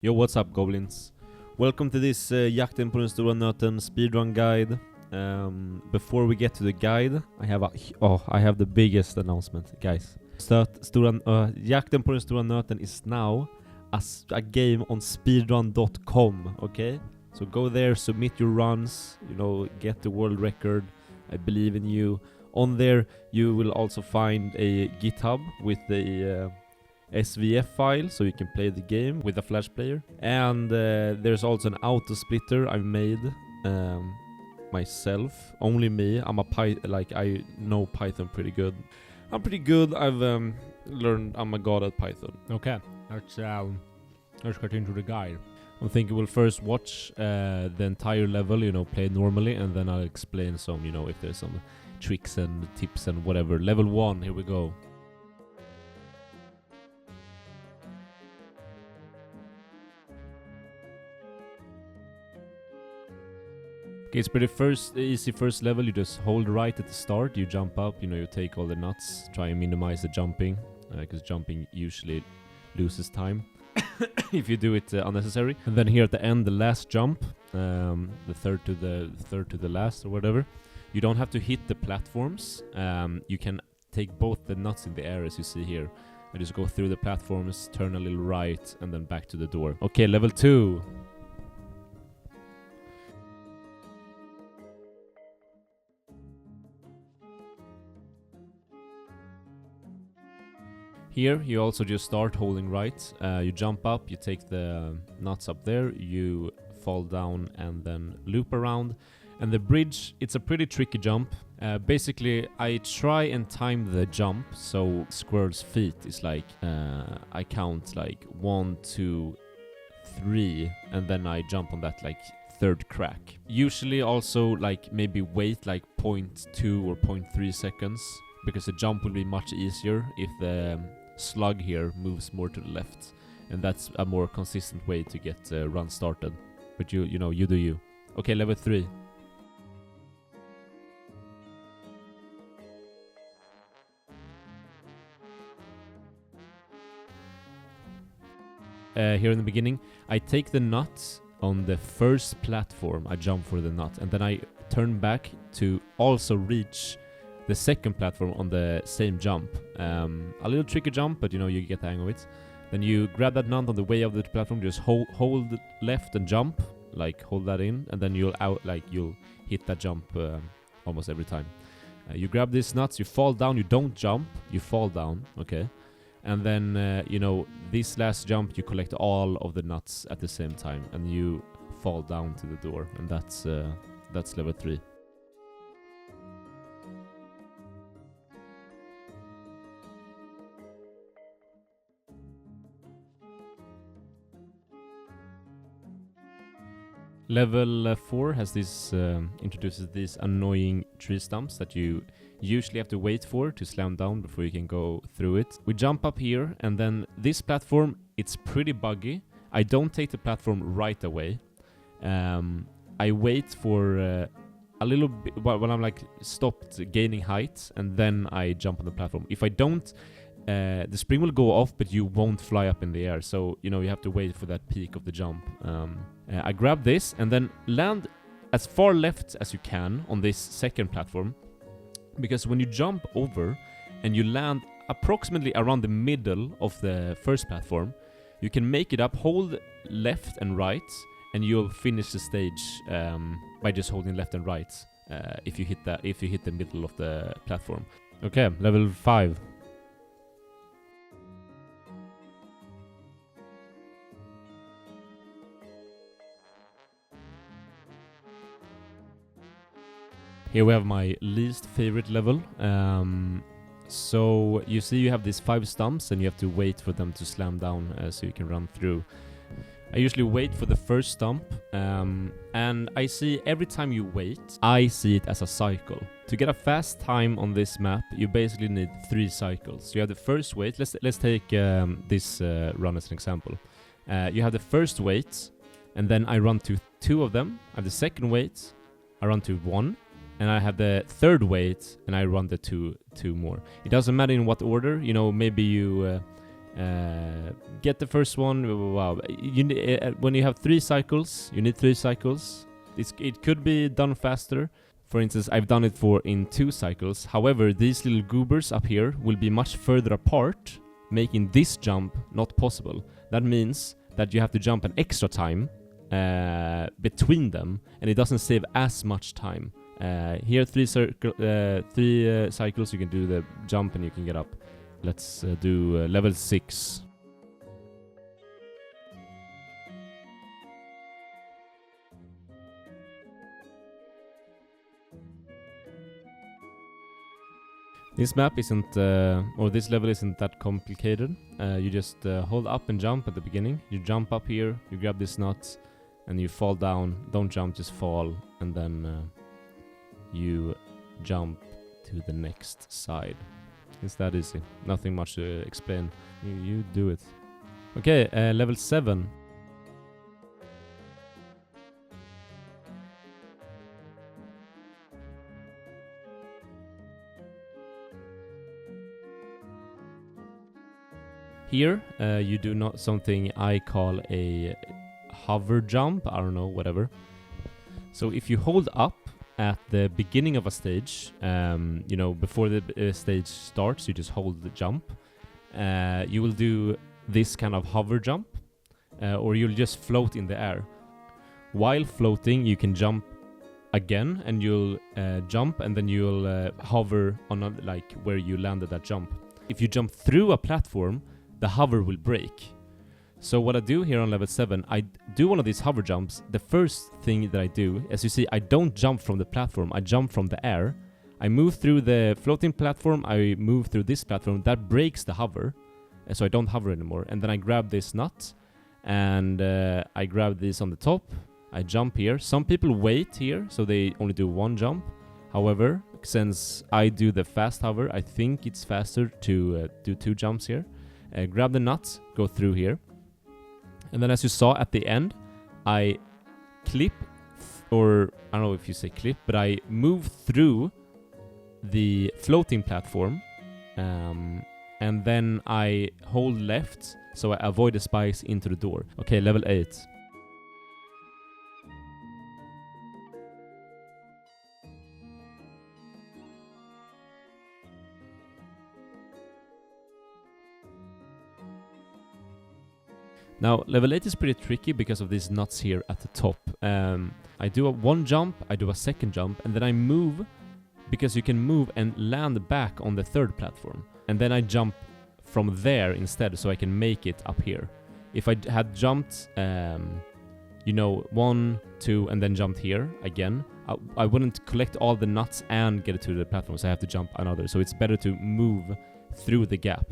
Yo, what's up, goblins? Welcome to this Jakten på den stora nöten speedrun guide. Before we get to the guide, I have the biggest announcement, guys. Jakten på den stora nöten is now a game on speedrun.com, okay? So go there, submit your runs, get the world record. I believe in you. On there, you will also find a GitHub with the SVF file, so you can play the game with a flash player. And there's also an auto splitter I've made myself. Only me. I know Python pretty good. I'm pretty good. I've learned. I'm a god at Python. Okay, let's get into the guide. I'm thinking we'll first watch the entire level, play normally, and then I'll explain some, if there's some tricks and tips and whatever. Level 1, here we go. Okay, it's pretty easy first level. You just hold right at the start, you jump up, you take all the nuts, try and minimize the jumping, because jumping usually loses time if you do it unnecessary. And then here at the end, the last jump, the third to the last or whatever, you don't have to hit the platforms. You can take both the nuts in the air, as you see here. I just go through the platforms, turn a little right, and then back to the door. Okay, level 2. Here, you also just start holding right. You jump up, you take the nuts up there, you fall down and then loop around. And the bridge, it's a pretty tricky jump. Basically, I try and time the jump, so squirrel's feet is like, I count like 1, 2, 3, and then I jump on that like third crack. Usually also like maybe wait like 0.2 or 0.3 seconds, because the jump will be much easier if the slug here moves more to the left, and that's a more consistent way to get run started. But you do you. Okay, level 3. Here in the beginning, I take the nut on the first platform, I jump for the nut, and then I turn back to also reach the second platform on the same jump. A little tricky jump, but you get the hang of it. Then you grab that nut on the way of the platform, just hold left and jump, like hold that in, and then you'll hit that jump almost every time. You grab these nuts, you fall down, you don't jump, you fall down, okay? And then, this last jump, you collect all of the nuts at the same time, and you fall down to the door, and that's level 3. Level 4 has introduces these annoying tree stumps that you usually have to wait for to slam down before you can go through it. We jump up here, and then this platform, it's pretty buggy. I don't take the platform right away. I wait for a little bit when I'm like stopped gaining height, and then I jump on the platform. If I don't, the spring will go off, but you won't fly up in the air. So, you have to wait for that peak of the jump. I grab this and then land as far left as you can on this second platform. Because when you jump over and you land approximately around the middle of the first platform, you can make it up, hold left and right, and you'll finish the stage by just holding left and right if you hit the middle of the platform. Okay, level 5. Here we have my least favorite level. So you see you have these 5 stumps, and you have to wait for them to slam down so you can run through. I usually wait for the first stump, and I see every time you wait, I see it as a cycle. To get a fast time on this map, you basically need 3 cycles. You have the first wait. Let's take this run as an example. You have the first wait, and then I run to 2 of them. I have the second wait, I run to 1. And I have the third wait, and I run the two more. It doesn't matter in what order. Maybe you Get the first one. Wow. When you have 3 cycles, you need 3 cycles. It could be done faster. For instance, I've done it in 2 cycles. However, these little goobers up here will be much further apart, making this jump not possible. That means that you have to jump an extra time between them, and it doesn't save as much time. Here, 3 cycles, you can do the jump and you can get up. Let's do level 6. This map isn't, or this level isn't that complicated. You just hold up and jump at the beginning. You jump up here, you grab this nut, and you fall down. Don't jump, just fall, and then you jump to the next side. It's that easy. Nothing much to explain. You do it. Okay, level 7. Here, you do not something I call a hover jump. I don't know, whatever. So if you hold up at the beginning of a stage, you know, before the stage starts, you just hold the jump. You will do this kind of hover jump, or you'll just float in the air. While floating, you can jump again, and you'll jump, and then you'll hover on like where you landed that jump. If you jump through a platform, the hover will break. So what I do here on level 7, I do one of these hover jumps. The first thing that I do, as you see, I don't jump from the platform, I jump from the air. I move through the floating platform, I move through this platform, that breaks the hover, so I don't hover anymore. And then I grab this nut, and I grab this on the top, I jump here. Some people wait here, so they only do 1 jump. However, since I do the fast hover, I think it's faster to do 2 jumps here. Grab the nuts, go through here. And then as you saw at the end, I clip, or I don't know if you say clip, but I move through the floating platform, and then I hold left, so I avoid the spikes into the door. Okay, level 8. Now, level 8 is pretty tricky because of these nuts here at the top. I do 1 jump, I do a 2nd jump, and then I move, because you can move and land back on the 3rd platform. And then I jump from there instead, so I can make it up here. If I had jumped, you know, 1, 2, and then jumped here again, I wouldn't collect all the nuts and get it to the platform, so I have to jump another. So it's better to move through the gap,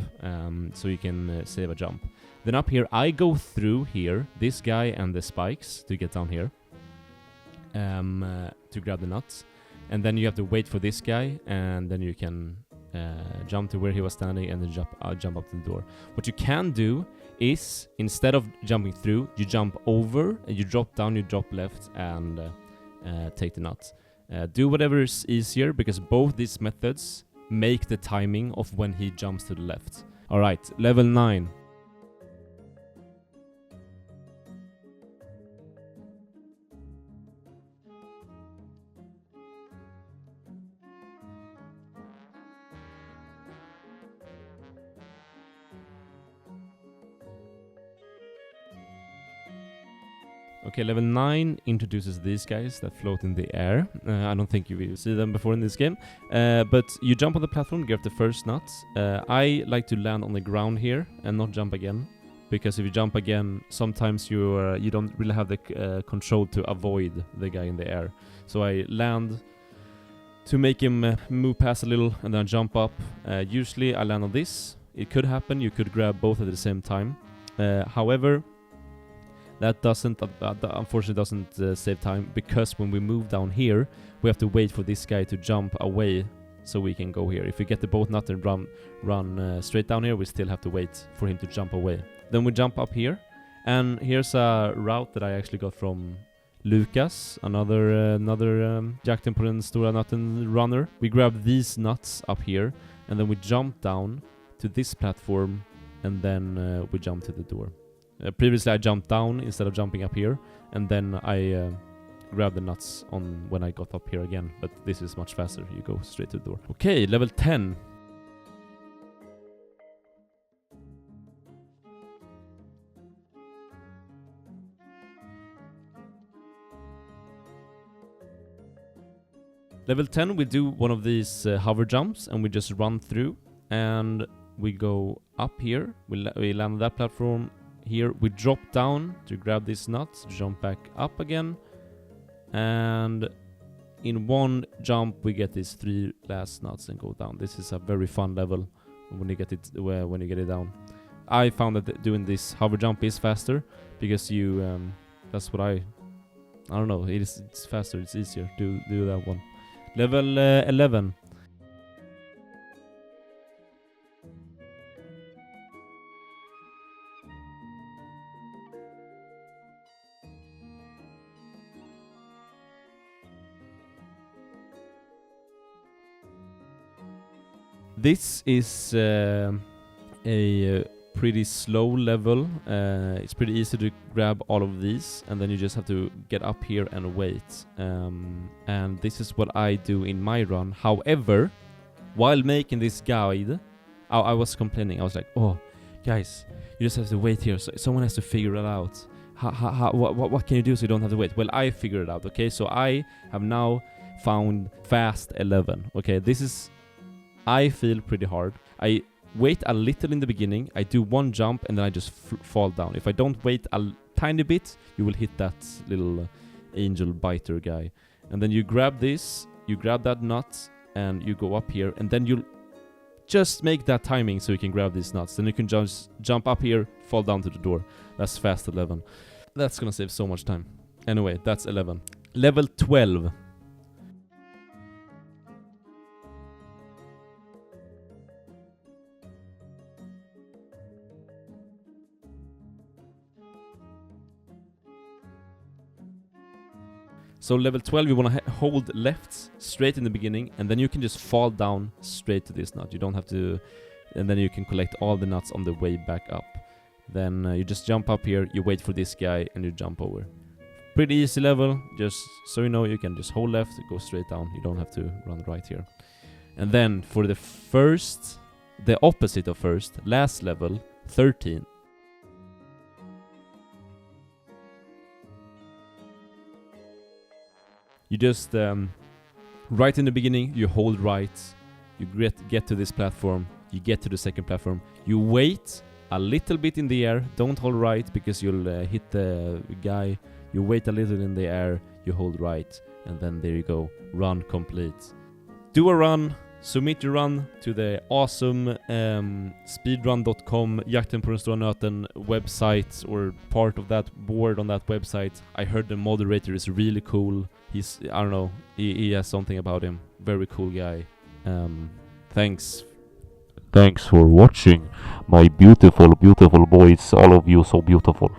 so you can save a jump. Then up here, I go through here, this guy and the spikes to get down here, to grab the nuts. And then you have to wait for this guy, and then you can jump to where he was standing and then jump up to the door. What you can do is, instead of jumping through, you jump over, and you drop down, you drop left, and take the nuts. Do whatever is easier, because both these methods make the timing of when he jumps to the left. Alright, level 9. Okay, level 9 introduces these guys that float in the air. I don't think you will see them before in this game. But you jump on the platform, get the first nuts. I like to land on the ground here and not jump again. Because if you jump again, sometimes you don't really have the control to avoid the guy in the air. So I land to make him move past a little, and then jump up. Usually I land on this. It could happen, you could grab both at the same time. However, that unfortunately doesn't save time, because when we move down here, we have to wait for this guy to jump away so we can go here. If we get the both nut and run straight down here, we still have to wait for him to jump away. Then we jump up here, and here's a route that I actually got from Lucas, another Jakten på den stora nöten runner. We grab these nuts up here, and then we jump down to this platform and then we jump to the door. Previously I jumped down instead of jumping up here, and then I grabbed the nuts on when I got up here again, but this is much faster. You go straight to the door. Okay, level 10. Level 10, we do one of these hover jumps, and we just run through, and we go up here. We land on that platform here. We drop down to grab these nuts, jump back up again, and in one jump we get these 3 last nuts and go down. This is a very fun level when you get it down. I found that doing this hover jump is faster because you that's what I don't know. It's faster. It's easier to do that one. Level 11. This is a pretty slow level. It's pretty easy to grab all of these, and then you just have to get up here and wait. And this is what I do in my run. However, while making this guide, I was complaining. I was like, "Oh, guys, you just have to wait here. So someone has to figure it out. What can you do so you don't have to wait?" Well, I figured it out. Okay, so I have now found fast 11. Okay, this is, I feel, pretty hard. I wait a little in the beginning, I do one jump, and then I just fall down. If I don't wait a tiny bit, you will hit that little angel biter guy. And then you grab this, you grab that nut, and you go up here, and then you'll just make that timing so you can grab these nuts. Then you can just jump up here, fall down to the door. That's fast 11. That's gonna save so much time. Anyway, that's 11. Level 12. So level 12, you want to hold left straight in the beginning, and then you can just fall down straight to this nut. You don't have to, and then you can collect all the nuts on the way back up. Then you just jump up here, you wait for this guy, and you jump over. Pretty easy level, just so you know, you can just hold left, go straight down. You don't have to run right here. And then for the first, the opposite of first, last level, 13. You just, right in the beginning, you hold right, you get to this platform, you get to the second platform, you wait a little bit in the air, don't hold right because you'll hit the guy, you wait a little in the air, you hold right, and then there you go, run complete. Do a run, submit your run to the awesome speedrun.com Jakten på den stora nöten website, or part of that board on that website. I heard the moderator is really cool. He's, I don't know, he has something about him. Very cool guy. Thanks for watching, my beautiful, beautiful boys, all of you so beautiful.